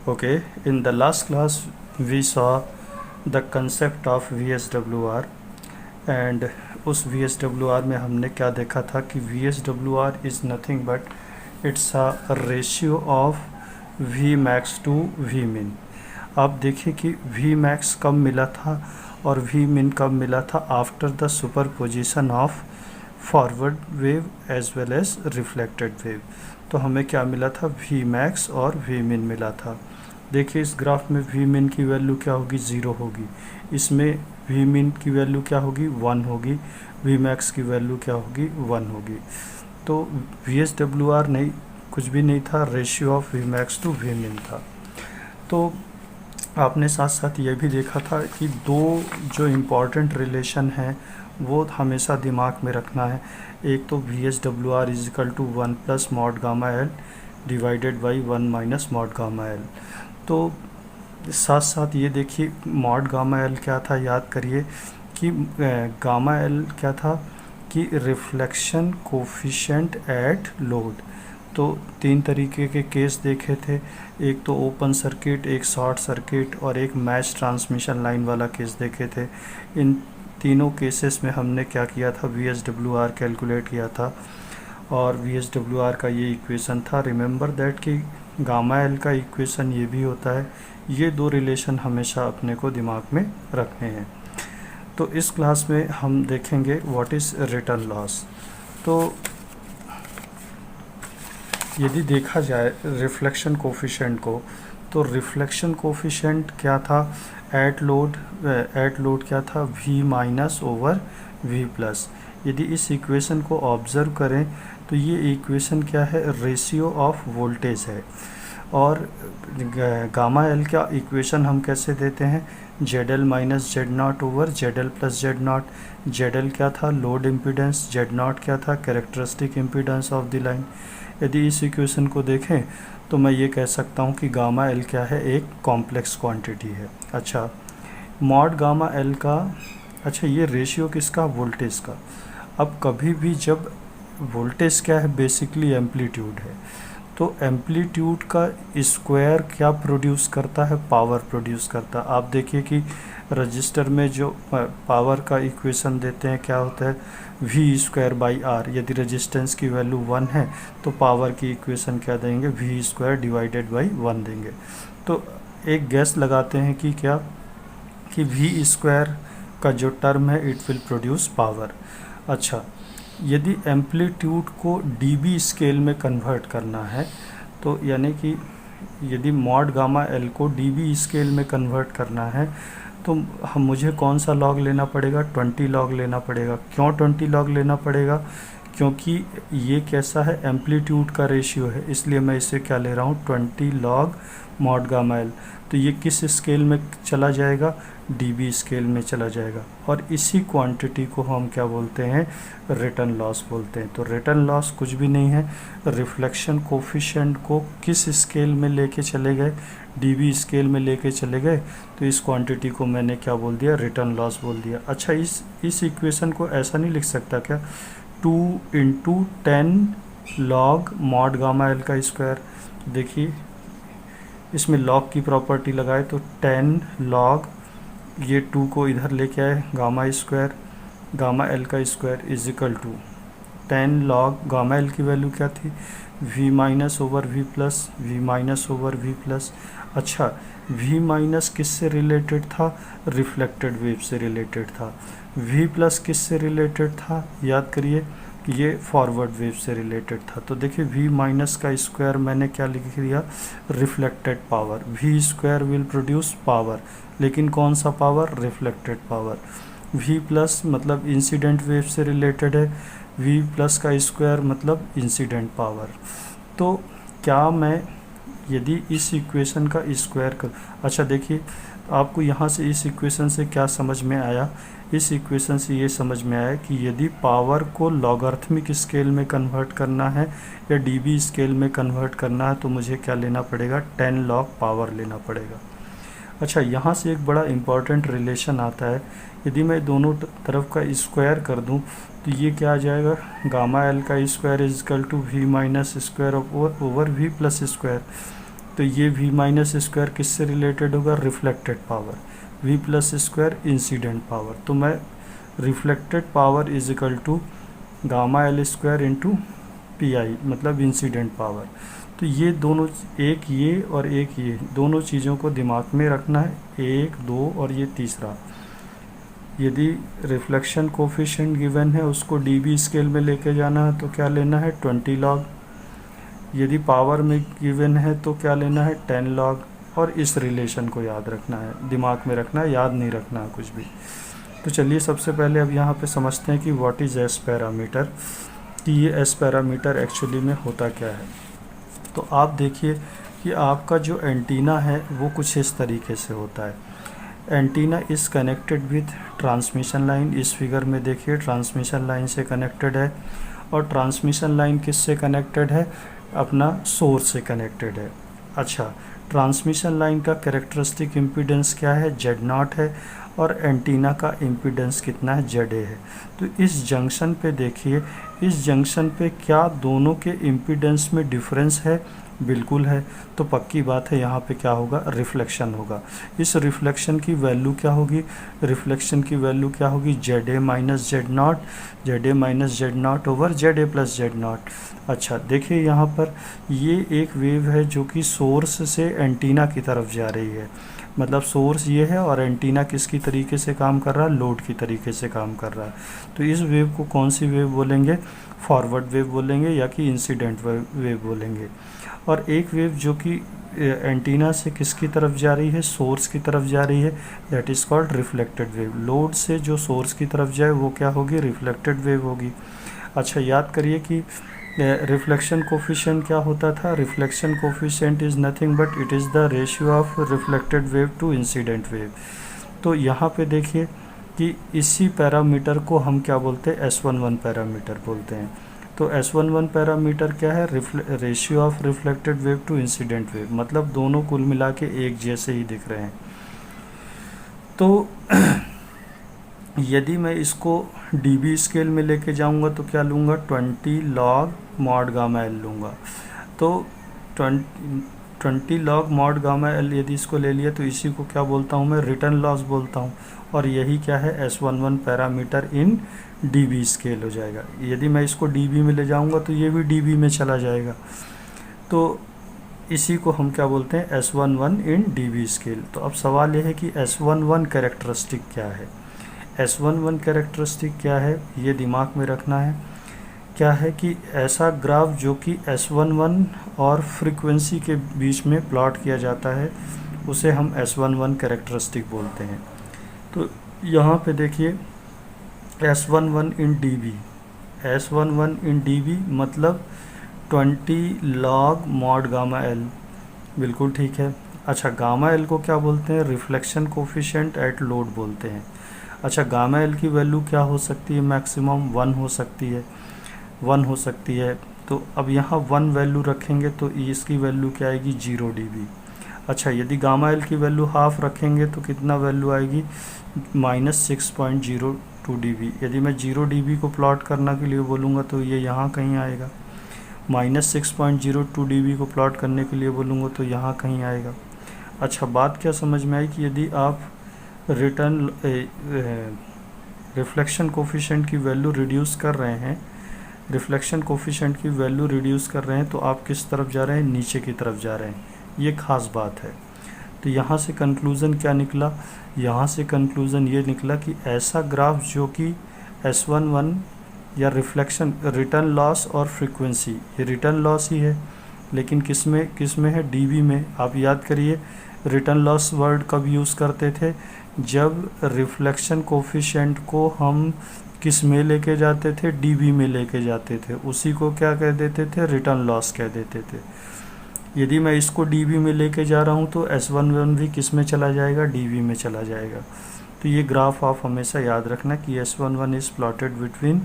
Okay, in the last class we saw the concept of VSWR and उस VSWR में हमने क्या देखा था कि VSWR is nothing but it's a ratio of Vmax to Vmin। आप देखिए कि Vmax कब मिला था और Vmin कब मिला था, after the superposition of forward wave as well as reflected wave. तो हमें क्या मिला था, Vmax और Vmin मिला था। देखिए इस ग्राफ में Vmin की वैल्यू क्या होगी, 0 होगी। इसमें Vmin की वैल्यू क्या होगी, 1 होगी। Vmax की वैल्यू क्या होगी, 1 होगी। तो VSWR नहीं, कुछ भी नहीं था, ratio of Vmax to Vmin था। तो आपने साथ साथ ये भी देखा था कि दो जो इम्पॉर्टेंट रिलेशन हैं वो हमेशा दिमाग में रखना है। एक तो VSWR is equal to 1 plus mod gamma L divided by 1 minus mod gamma L. तो साथ साथ ये देखिए मॉड गामा एल क्या था, याद करिए कि गामा एल क्या था कि रिफ्लेक्शन कोफिशिएंट एट लोड। तो 3 तरीके के केस देखे थे, एक तो ओपन सर्किट, एक शॉर्ट सर्किट और एक मैच ट्रांसमिशन लाइन वाला केस देखे थे। इन तीनों केसेस में हमने क्या किया था, VSWR कैलकुलेट किया था और VSWR का ये इक्वेशन था। रिमेंबर दैट कि गामा एल का इक्वेशन ये भी होता है। ये दो रिलेशन हमेशा अपने को दिमाग में रखने हैं। तो इस क्लास में हम देखेंगे व्हाट इज़ रिटर्न लॉस। तो यदि देखा जाए रिफ्लेक्शन कोफिशिएंट को, तो रिफ्लेक्शन कोफिशिएंट क्या था, एट लोड क्या था, V minus over V plus. यदि इस इक्वेशन को ऑब्ज़र्व करें तो ये इक्वेशन क्या है, रेशियो ऑफ वोल्टेज है। और गामा एल का इक्वेशन हम कैसे देते हैं, ZL minus Z0 over ZL plus Z0। ZL क्या था, लोड इम्पीडेंस, Z0 क्या था, characteristic impedance of the line. यदि इस इक्वेशन को देखें तो मैं ये कह सकता हूँ कि गामा एल क्या है, एक कॉम्प्लेक्स क्वांटिटी है। अच्छा, मॉड गामा एल का, अच्छा ये रेशियो किसका, वोल्टेज का। अब कभी भी जब वोल्टेज क्या है, बेसिकली एम्पलीट्यूड है, तो एम्पलीट्यूड का स्क्वायर क्या प्रोड्यूस करता है, पावर प्रोड्यूस करता है। आप देखिए कि रजिस्टर में जो पावर का इक्वेशन देते हैं क्या होता है, V स्क्वायर बाई आर। यदि रेजिस्टेंस की वैल्यू 1 है तो पावर की इक्वेशन क्या देंगे, V स्क्वायर डिवाइडेड बाई 1 देंगे। तो एक गैस लगाते हैं कि क्या, कि V स्क्वायर का जो टर्म है इट विल प्रोड्यूस पावर। अच्छा, यदि एम्पलीट्यूड को dB स्केल में कन्वर्ट करना है, तो यानी कि यदि मॉड गामा एल को dB स्केल में कन्वर्ट करना है तो मुझे कौन सा लॉग लेना पड़ेगा, 20 लॉग लेना पड़ेगा। क्यों 20 लॉग लेना पड़ेगा, क्योंकि ये कैसा है, एम्पलीट्यूड का रेशियो है, इसलिए मैं इसे क्या ले रहा हूँ, 20 लॉग मॉड गामा एल। तो ये किस स्केल में चला जाएगा, dB स्केल में चला जाएगा। और इसी क्वांटिटी को हम क्या बोलते हैं, रिटर्न लॉस बोलते हैं। तो रिटर्न लॉस कुछ भी नहीं है, रिफ्लेक्शन कोफिशिएंट को किस स्केल में लेके चले गए, dB स्केल में लेके चले गए, तो इस क्वांटिटी को मैंने क्या बोल दिया, रिटर्न लॉस बोल दिया। अच्छा, इस इक्वेशन को ऐसा नहीं लिख सकता क्या, 2 × 10 लॉग मॉड गामा एल का स्क्वायर। देखिए इसमें लॉग की प्रॉपर्टी लगाए तो 10 लॉग, ये 2 को इधर लेके आए, गामा स्क्वायर, गामा एल का square is equal to 10 log, gamma L की वैल्यू क्या थी, V minus over V plus, V minus over V plus. अच्छा, V माइनस किससे रिलेटेड था, रिफ्लेक्टेड वेव से रिलेटेड था। V प्लस किससे रिलेटेड था, याद करिए, ये फॉरवर्ड वेव से रिलेटेड था। तो देखिए V माइनस का स्क्वायर मैंने क्या लिख दिया, reflected power. V square will produce power, लेकिन कौन सा power, reflected power. V plus मतलब इंसिडेंट वेव से रिलेटेड है, V प्लस का स्क्वायर मतलब इंसिडेंट पावर। तो क्या मैं यदि इस इक्वेशन का स्क्वायर कर, अच्छा देखिए आपको यहाँ से इस इक्वेशन से क्या समझ में आया, इस इक्वेशन से ये समझ में आया कि यदि पावर को लॉगरिथमिक स्केल में कन्वर्ट करना है या dB स्केल में कन्वर्ट करना है तो मुझे क्या लेना पड़ेगा, 10 लॉग पावर लेना पड़ेगा। अच्छा, यहाँ से एक बड़ा इम्पॉर्टेंट रिलेशन आता है, यदि मैं दोनों तरफ का स्क्वायर कर दूँ तो ये क्या आ जाएगा, गामा एल का square is equal to V minus square over V plus square. तो ये v माइनस स्क्वायर किससे रिलेटेड होगा, reflected power, v plus square incident power. तो मैं reflected power is equal to gamma L square into P I, मतलब incident power. तो ये दोनों, एक ये और एक ये, दोनों चीज़ों को दिमाग में रखना है, 1 2 और ये तीसरा। यदि रिफ्लेक्शन कोफिशिएंट गिवन है उसको डीबी स्केल में लेके जाना है तो क्या लेना है, 20 लॉग। यदि पावर में गिवन है तो क्या लेना है, 10 लॉग। और इस रिलेशन को याद रखना है, दिमाग में रखना है, याद नहीं रखना है कुछ भी। तो चलिए सबसे पहले अब यहाँ पे समझते हैं कि व्हाट इज़ एस पैरामीटर, कि ये एस पैरामीटर एक्चुअली में होता क्या है। तो आप देखिए कि आपका जो एंटीना है वो कुछ इस तरीके से होता है। Antenna is connected with transmission line, इस फिगर में देखिए ट्रांसमिशन लाइन से कनेक्टेड है। और ट्रांसमिशन लाइन किससे कनेक्टेड है, अपना सोर्स से कनेक्टेड है। अच्छा, ट्रांसमिशन लाइन का कैरेक्टरिस्टिक इम्पीडेंस क्या है, Z0 है, और एंटीना का इम्पीडेंस कितना है, ZA है। तो इस जंक्शन पे देखिए, इस जंक्शन पे क्या दोनों के इम्पीडेंस में डिफरेंस है, बिल्कुल है। तो पक्की बात है यहाँ पे क्या होगा, रिफ्लेक्शन होगा। इस रिफ्लेक्शन की वैल्यू क्या होगी, रिफ्लेक्शन की वैल्यू क्या होगी, ZA minus Z0, ZA minus Z0 over ZA plus Z0। अच्छा देखिए यहाँ पर ये एक वेव है जो कि सोर्स से एंटीना की तरफ जा रही है, मतलब सोर्स ये है और एंटीना किसकी तरीके से काम कर रहा है, लोड की तरीके से काम कर रहा है। तो इस वेव को कौन सी वेव बोलेंगे, फॉरवर्ड वेव बोलेंगे या कि इंसिडेंट वेव बोलेंगे। और एक वेव जो कि एंटीना से किसकी तरफ जा रही है, सोर्स की तरफ जा रही है, that is called reflected wave. Load से जो सोर्स की तरफ जाए वो क्या होगी, रिफ्लेक्टेड वेव होगी। अच्छा याद करिए कि रिफ्लेक्शन कोफिशिएंट क्या होता था, reflection coefficient is nothing but it is the ratio of reflected wave to incident wave. तो यहाँ पे देखिए कि इसी पैरामीटर को हम क्या बोलते हैं, S11 पैरामीटर बोलते हैं। तो S11 पैरामीटर क्या है, ratio of reflected wave to incident wave, मतलब दोनों कुल मिला के एक जैसे ही दिख रहे हैं। तो यदि मैं इसको डीबी स्केल में लेके जाऊंगा तो क्या लूँगा, 20 लॉग मॉड गामा एल लूँगा। तो 20 लॉग मॉड गामा एल यदि इसको ले लिया तो इसी को क्या बोलता हूँ मैं, रिटर्न लॉस बोलता हूँ। और यही क्या है, S11 पैरामीटर इन डीबी स्केल हो जाएगा। यदि मैं इसको डीबी में ले जाऊँगा तो ये भी डीबी में चला जाएगा। तो इसी को हम क्या बोलते हैं, S11 इन डीबी स्केल। तो अब सवाल यह है कि S11 कैरेक्टरिस्टिक क्या है, S11 कैरेक्टरिस्टिक क्या है, ये दिमाग में रखना है। क्या है कि ऐसा ग्राफ जो कि S11 और फ्रीक्वेंसी के बीच में प्लॉट किया जाता है उसे हम S11 कैरेक्टरिस्टिक बोलते हैं। तो यहाँ पे देखिए S11 इन डीबी, S11 इन डीबी मतलब 20 लॉग मॉड गामा एल, बिल्कुल ठीक है। अच्छा गामा एल को क्या बोलते हैं, रिफ्लेक्शन कोफिशिएंट एट लोड बोलते हैं। अच्छा गामा एल की वैल्यू क्या हो सकती है, मैक्सिमम 1 हो सकती है, 1 हो सकती है। तो अब यहाँ 1 वैल्यू रखेंगे तो इसकी वैल्यू क्या आएगी, 0 dB। अच्छा यदि गामा एल की वैल्यू हाफ रखेंगे तो कितना वैल्यू आएगी, -6.02 dB। यदि मैं 0 dB को प्लॉट करने के लिए बोलूँगा तो ये यहाँ कहीं आएगा। -6.02 dB को प्लॉट करने के लिए बोलूँगा तो यहाँ कहीं आएगा। अच्छा बात क्या समझ में आई कि यदि आप रिफ्लेक्शन कोफिशिएंट की वैल्यू रिड्यूस कर रहे हैं, रिफ्लेक्शन कोफिशिएंट की वैल्यू रिड्यूस कर रहे हैं तो आप किस तरफ जा रहे हैं, नीचे की तरफ जा रहे हैं। ये खास बात है। तो यहाँ से कंक्लूज़न क्या निकला, यहाँ से कंक्लूज़न ये निकला कि ऐसा ग्राफ जो कि S11 या रिफ्लेक्शन, रिटर्न लॉस और फ्रीक्वेंसी, ये रिटर्न लॉस ही है लेकिन किस में है, डीबी में। आप याद करिए रिटर्न लॉस वर्ड कब यूज़ करते थे, जब रिफ्लेक्शन कोफिशिएंट को हम किस में लेके जाते थे, डीबी में लेके जाते थे, उसी को क्या कह देते थे, रिटर्न लॉस कह देते थे। यदि मैं इसको डीबी में लेके जा रहा हूँ तो S11 भी किस में चला जाएगा, डीबी में चला जाएगा। तो ये ग्राफ आप हमेशा याद रखना कि S11 is plotted between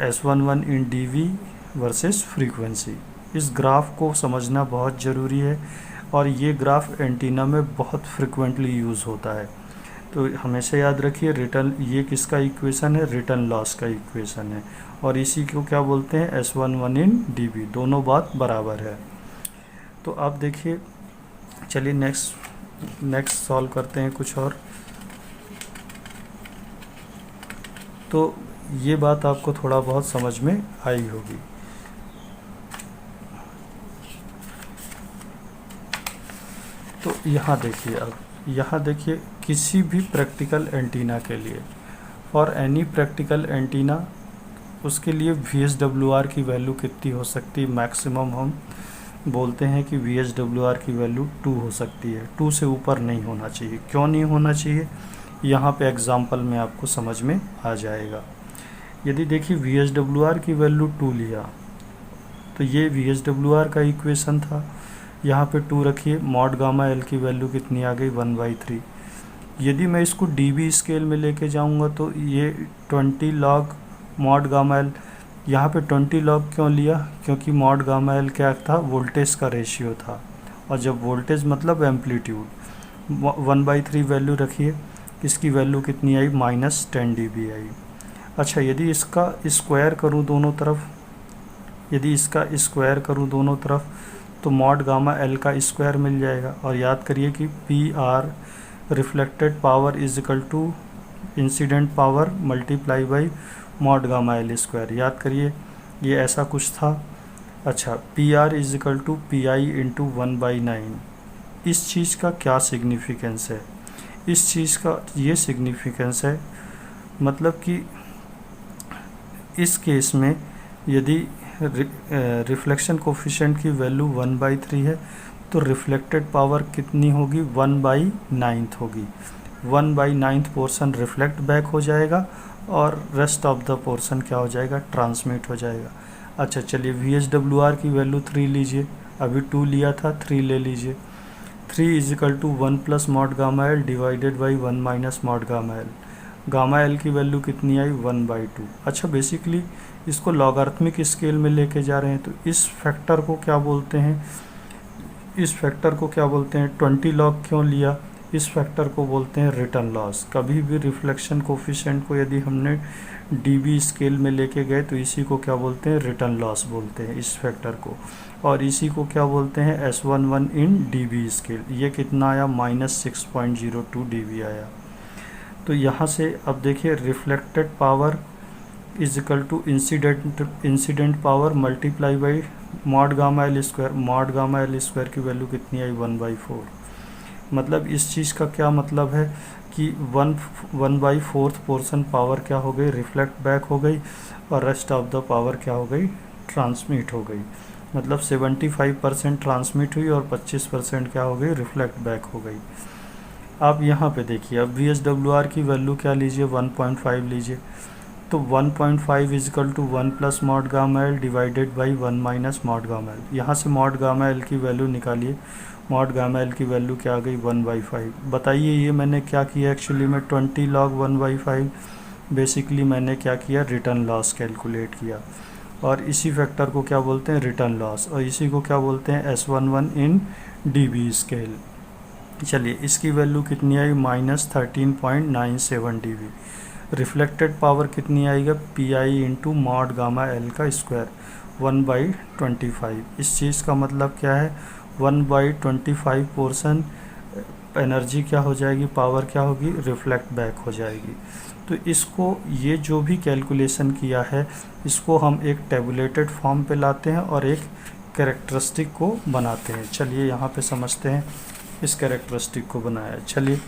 S11 in dB versus frequency. इस ग्राफ को समझना बहुत ज़रूरी है और ये ग्राफ एंटीना में बहुत फ्रिक्वेंटली यूज़ होता है। तो हमेशा याद रखिए रिटर्न, ये किसका इक्वेशन है, रिटर्न लॉस का इक्वेशन है और इसी को क्या बोलते हैं, S11 इन डीबी। दोनों बात बराबर है। तो आप देखिए, चलिए नेक्स्ट सॉल्व करते हैं कुछ और। तो ये बात आपको थोड़ा बहुत समझ में आई होगी। तो यहाँ देखिए, अब यहाँ देखिए, किसी भी प्रैक्टिकल एंटीना के लिए, फॉर एनी प्रैक्टिकल एंटीना, उसके लिए VSWR की वैल्यू कितनी हो सकती है? मैक्सिमम हम बोलते हैं कि VSWR की वैल्यू 2 हो सकती है, 2 से ऊपर नहीं होना चाहिए। क्यों नहीं होना चाहिए? यहाँ पे एग्जाम्पल में आपको समझ में आ जाएगा। यदि देखिए VSWR की वैल्यू 2 लिया, तो ये VSWR का इक्वेशन था, यहाँ पे 2 रखिए, मॉड गामा L की वैल्यू कितनी आ गई? 1/3। यदि मैं इसको dB स्केल में लेके जाऊँगा तो ये 20 log मॉड गामा L, यहाँ पे 20 log क्यों लिया? क्योंकि मॉड गामा L क्या था? वोल्टेज का रेशियो था, और जब वोल्टेज मतलब एम्पलीट्यूड, 1/3 वैल्यू रखिए, इसकी वैल्यू कितनी आई? -10 dB आई। अच्छा, यदि इसका स्क्वायर करूँ दोनों तरफ, यदि इसका स्क्वायर करूँ दोनों तरफ, तो मॉड गामा L का स्क्वायर मिल जाएगा। और याद करिए कि PR reflected power is equal to incident power multiply by mod gamma L square. याद करिए, ये ऐसा कुछ था। अच्छा, PR is equal to PI into 1/9। इस चीज़ का क्या सिग्निफिकेंस है? इस चीज़ का ये सिग्निफिकेंस है, मतलब कि इस केस में यदि रिफ्लेक्शन कोफिशिएंट की वैल्यू 1/3 है, तो रिफ्लेक्टेड पावर कितनी होगी? 1/9 होगी। 1/9 पोर्शन रिफ्लेक्ट बैक हो जाएगा, और रेस्ट ऑफ द पोर्शन क्या हो जाएगा? ट्रांसमिट हो जाएगा। अच्छा, चलिए VSWR की वैल्यू 3 लीजिए, अभी 2 लिया था, 3 ले लीजिए। 3 is equal to 1 plus mod gamma L divided by 1 minus mod gamma L। Gamma L की वैल्यू कितनी आई? 1/2। अच्छा, बेसिकली इसको लॉगरिथमिक स्केल में लेके जा रहे हैं, तो इस फैक्टर को क्या बोलते हैं? इस फैक्टर को क्या बोलते हैं? 20 log क्यों लिया? इस फैक्टर को बोलते हैं रिटर्न लॉस। कभी भी रिफ्लेक्शन कोफिशिएंट को यदि हमने dB स्केल में लेके गए, तो इसी को क्या बोलते हैं? रिटर्न लॉस बोलते हैं इस फैक्टर को। और इसी को क्या बोलते हैं? S11 इन dB स्केल। ये कितना आया? -6.02 dB आया। तो यहाँ से अब देखिए, reflected power is equal to incident power multiply by mod gamma L square. Mod gamma L square की वैल्यू कितनी आई? 1/4। मतलब इस चीज़ का क्या मतलब है कि 1/4 पोर्शन पावर क्या हो गई? रिफ्लेक्ट बैक हो गई, और रेस्ट ऑफ द पावर क्या हो गई? ट्रांसमिट हो गई। मतलब 75% ट्रांसमिट हुई और 25% क्या हो गई? रिफ्लेक्ट बैक हो गई। आप यहाँ पे देखिए, अब VSWR की वैल्यू क्या लीजिए? 1.5 लीजिए। तो 1.5 is equal to 1 plus mod gamma L divided by 1 minus mod gamma L। यहाँ से मॉड गामा L की वैल्यू निकालिए। मॉड गामा L की वैल्यू क्या आ गई? 1/5। बताइए, ये मैंने क्या किया एक्चुअली में? 20 log 1/5 बेसिकली मैंने क्या किया? रिटर्न लॉस कैलकुलेट किया। और इसी फैक्टर को क्या बोलते हैं? Return loss. और इसी को क्या बोलते हैं? S11 इन dB स्केल। चलिए, इसकी वैल्यू कितनी आई? -13.97 dB। रिफ्लेक्टेड पावर कितनी आएगा? PI into mod gamma L का स्क्वायर 1/25। इस चीज़ का मतलब क्या है? 1/25 पोर्शन एनर्जी क्या हो जाएगी? पावर क्या होगी? रिफ्लेक्ट बैक हो जाएगी। तो इसको, ये जो भी कैलकुलेशन किया है, इसको हम एक टेबुलेटेड फॉर्म पे लाते हैं और एक कैरेक्टरिस्टिक को बनाते हैं। चलिए यहाँ पे समझते हैं इस कैरेक्टरिस्टिक को बनाया। चलिए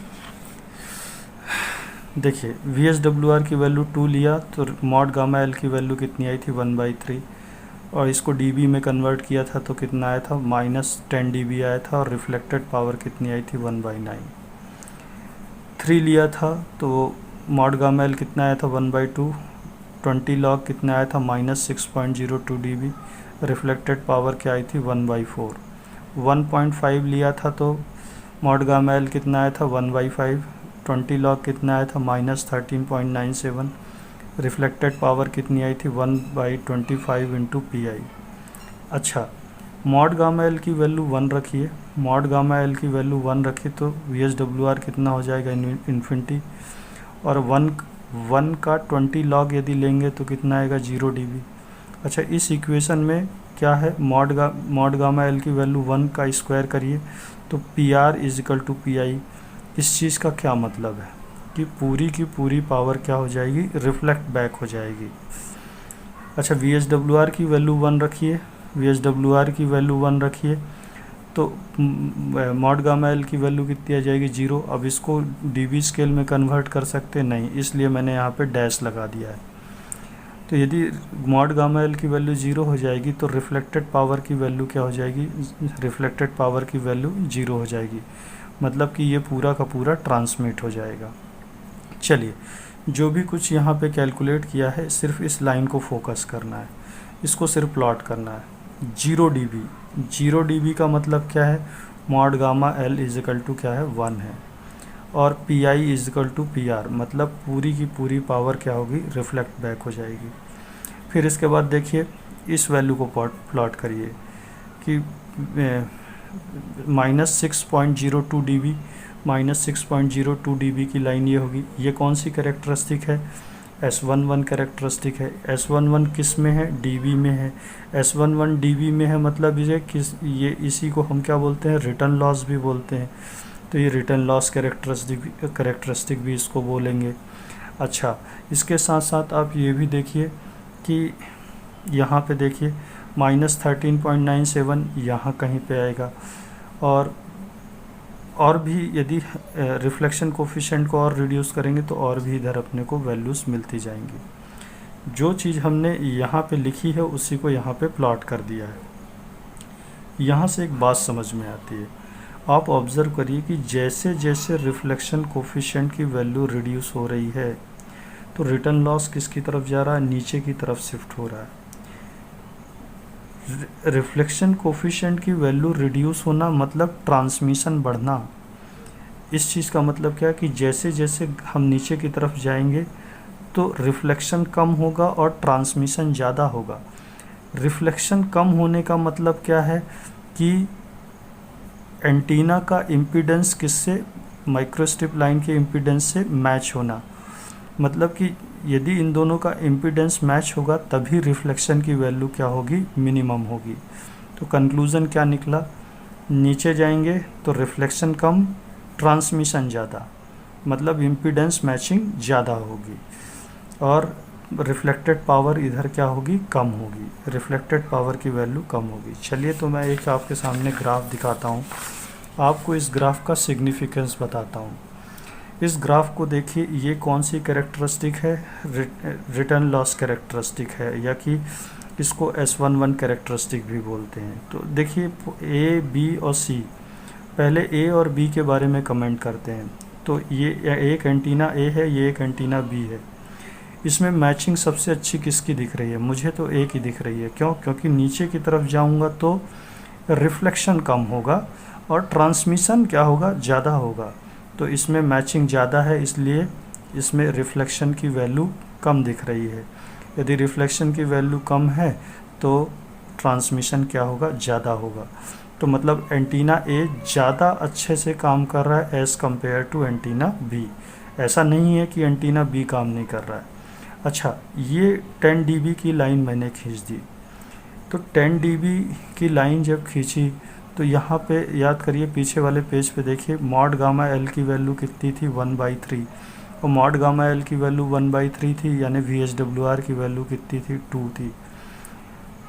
देखिए, VSWR की वैल्यू 2 लिया, तो मॉड गामा L की वैल्यू कितनी आई थी? 1/3। और इसको dB में कन्वर्ट किया था तो कितना आया था? -10 dB आया था। और रिफ्लेक्टेड पावर कितनी आई थी? 1/9। 3 लिया था तो मॉड गामा L कितना आया था? 1/2। 20 log कितना आया था? -6.02 dB। रिफ्लेक्टेड पावर क्या आई थी? 1/4। 1.5 लिया था तो मॉड गामा L कितना आया था? 1/5। 20 log कितना आया था? -13.97। रिफ्लेक्टेड पावर कितनी आई थी? 1/25 इंटू PI। अच्छा, मॉड गामा L की वैल्यू 1 रखिए। मॉड गामा L की वैल्यू 1 रखिए तो VSWR कितना हो जाएगा? इन्फिनिटी। और 1 का 20 log यदि लेंगे तो कितना आएगा? 0 dB। अच्छा, इस इक्वेशन में क्या है, मॉड गामा एल की वैल्यू 1 का स्क्वायर करिए तो P R is equal to P I. इस चीज़ का क्या मतलब है कि पूरी की पूरी पावर क्या हो जाएगी, रिफ्लेक्ट बैक हो जाएगी। अच्छा, वी एच डब्ल्यू आर की वैल्यू 1 रखिए, वी एच डब्ल्यू आर की वैल्यू 1 रखिए तो मॉड गामा एल की वैल्यू कितनी आ जाएगी, 0। अब इसको डीबी स्केल में कन्वर्ट कर सकते नहीं, इसलिए मैंने यहाँ पे डैश लगा दिया है। तो यदि मॉड गामा एल की वैल्यू 0 हो जाएगी तो रिफ्लेक्टेड पावर की वैल्यू क्या हो जाएगी, रिफ्लेक्टेड पावर की वैल्यू 0 हो जाएगी, मतलब कि ये पूरा का पूरा ट्रांसमिट हो जाएगा। चलिए, जो भी कुछ यहाँ पे कैलकुलेट किया है सिर्फ इस लाइन को फोकस करना है, इसको सिर्फ प्लॉट करना है। 0 dB, 0 dB का मतलब क्या है, mod gamma L is equal to क्या है, 1 है, और P I is equal to P R, मतलब पूरी की पूरी पावर क्या होगी, रिफ्लेक्ट बैक हो जाएगी। फिर इसके बाद देखिए इस वैल्यू को प्लॉट करिए कि -6.02 dB, -6.02 dB की लाइन ये होगी। ये कौन सी कैरेक्टरिस्टिक है, S11 कैरेक्टरिस्टिक है। S11 किस में है, dB में है। S11 dB में है मतलब ये इसी को हम क्या बोलते हैं, रिटर्न लॉस भी बोलते हैं। तो ये रिटर्न लॉस कैरेक्टरिस्टिक भी इसको बोलेंगे। अच्छा, इसके साथ साथ आप ये भी देखिए कि यहाँ पे देखिए -13.97 यहाँ कहीं पे आएगा, और भी यदि रिफ्लेक्शन कोफिशिएंट को और रिड्यूस करेंगे तो और भी इधर अपने को वैल्यूज़ मिलती जाएंगी। जो चीज़ हमने यहाँ पे लिखी है उसी को यहाँ पे प्लॉट कर दिया है। यहाँ से एक बात समझ में आती है, आप ऑब्ज़र्व करिए कि जैसे जैसे रिफ्लेक्शन कोफिशिएंट की वैल्यू रिड्यूस हो रही है तो रिटर्न लॉस किसकी तरफ जा रहा है, नीचे की तरफ शिफ्ट हो रहा है। रिफ्लेक्शन कोफिशिएंट की वैल्यू रिड्यूस होना मतलब ट्रांसमिशन बढ़ना। इस चीज़ का मतलब क्या है कि जैसे जैसे हम नीचे की तरफ जाएंगे तो रिफ्लेक्शन कम होगा और ट्रांसमिशन ज़्यादा होगा। रिफ्लेक्शन कम होने का मतलब क्या है कि एंटीना का इम्पीडेंस किससे, माइक्रोस्ट्रिप लाइन के इम्पीडेंस से मैच होना, मतलब कि यदि इन दोनों का इम्पीडेंस मैच होगा तभी रिफ्लेक्शन की वैल्यू क्या होगी, मिनिमम होगी। तो कंक्लूज़न क्या निकला, नीचे जाएंगे तो रिफ्लेक्शन कम, ट्रांसमिशन ज़्यादा, मतलब इम्पीडेंस मैचिंग ज़्यादा होगी, और रिफ्लेक्टेड पावर इधर क्या होगी, कम होगी, रिफ्लेक्टेड पावर की वैल्यू कम होगी। चलिए, तो मैं एक आपके सामने ग्राफ दिखाता हूँ, आपको इस ग्राफ का सिग्निफिकेंस बताता हूँ। इस ग्राफ को देखिए, ये कौन सी कैरेक्टरिस्टिक है, रिटर्न लॉस कैरेक्टरिस्टिक है, या कि इसको S11 कैरेक्टरिस्टिक भी बोलते हैं। तो देखिए A, B और C, पहले A और B के बारे में कमेंट करते हैं। तो ये एक एंटीना A है, ये एक एंटीना B है। इसमें मैचिंग सबसे अच्छी किसकी दिख रही है, मुझे तो A की दिख रही है। क्यों, क्योंकि नीचे की तरफ जाऊंगा तो रिफ्लेक्शन कम होगा और ट्रांसमिशन क्या होगा, ज़्यादा होगा। तो इसमें मैचिंग ज़्यादा है, इसलिए इसमें रिफ्लेक्शन की वैल्यू कम दिख रही है। यदि रिफ्लेक्शन की वैल्यू कम है तो ट्रांसमिशन क्या होगा, ज़्यादा होगा। तो मतलब एंटीना ए ज़्यादा अच्छे से काम कर रहा है as compare to antenna B. ऐसा नहीं है कि एंटीना बी काम नहीं कर रहा है। अच्छा, ये 10 dB की लाइन मैंने खींच दी। तो 10 dB की लाइन जब खींची तो यहाँ पे याद करिए, पीछे वाले पेज पे देखिए, मॉड गामा एल की वैल्यू कितनी थी, 1/3, और मॉड गामा एल की वैल्यू 1/3 थी, यानी VSWR की वैल्यू कितनी थी, 2 थी।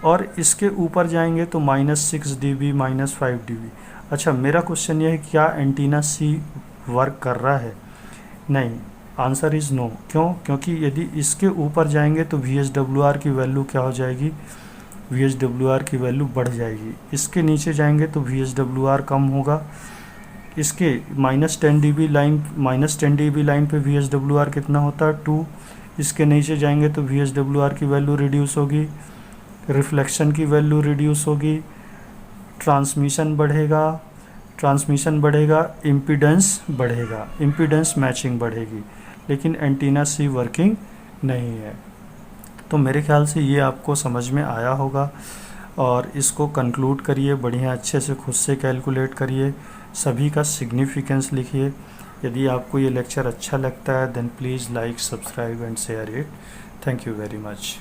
और इसके ऊपर जाएंगे तो -6 dB, -5 dB। अच्छा, मेरा क्वेश्चन ये है, क्या एंटीना सी वर्क कर रहा है? नहीं, आंसर इज़ नो। क्यों? क्योंकि यदि इसके ऊपर जाएंगे तो VSWR की वैल्यू क्या हो जाएगी, VSWR की वैल्यू बढ़ जाएगी। इसके नीचे जाएंगे तो VSWR कम होगा। इसके -10 dB लाइन पे VSWR कितना होता है, 2। इसके नीचे जाएंगे तो VSWR की वैल्यू रिड्यूस होगी, रिफ्लेक्शन की वैल्यू रिड्यूस होगी, ट्रांसमिशन बढ़ेगा, इम्पीडेंस बढ़ेगा, इम्पीडेंस मैचिंग बढ़ेगी, लेकिन एंटीना सी वर्किंग नहीं है। तो मेरे ख्याल से ये आपको समझ में आया होगा, और इसको कंक्लूड करिए बढ़िया अच्छे से, खुद से कैलकुलेट करिए, सभी का सिग्निफिकेंस लिखिए। यदि आपको ये लेक्चर अच्छा लगता है then please like, subscribe and share it. Thank you very much.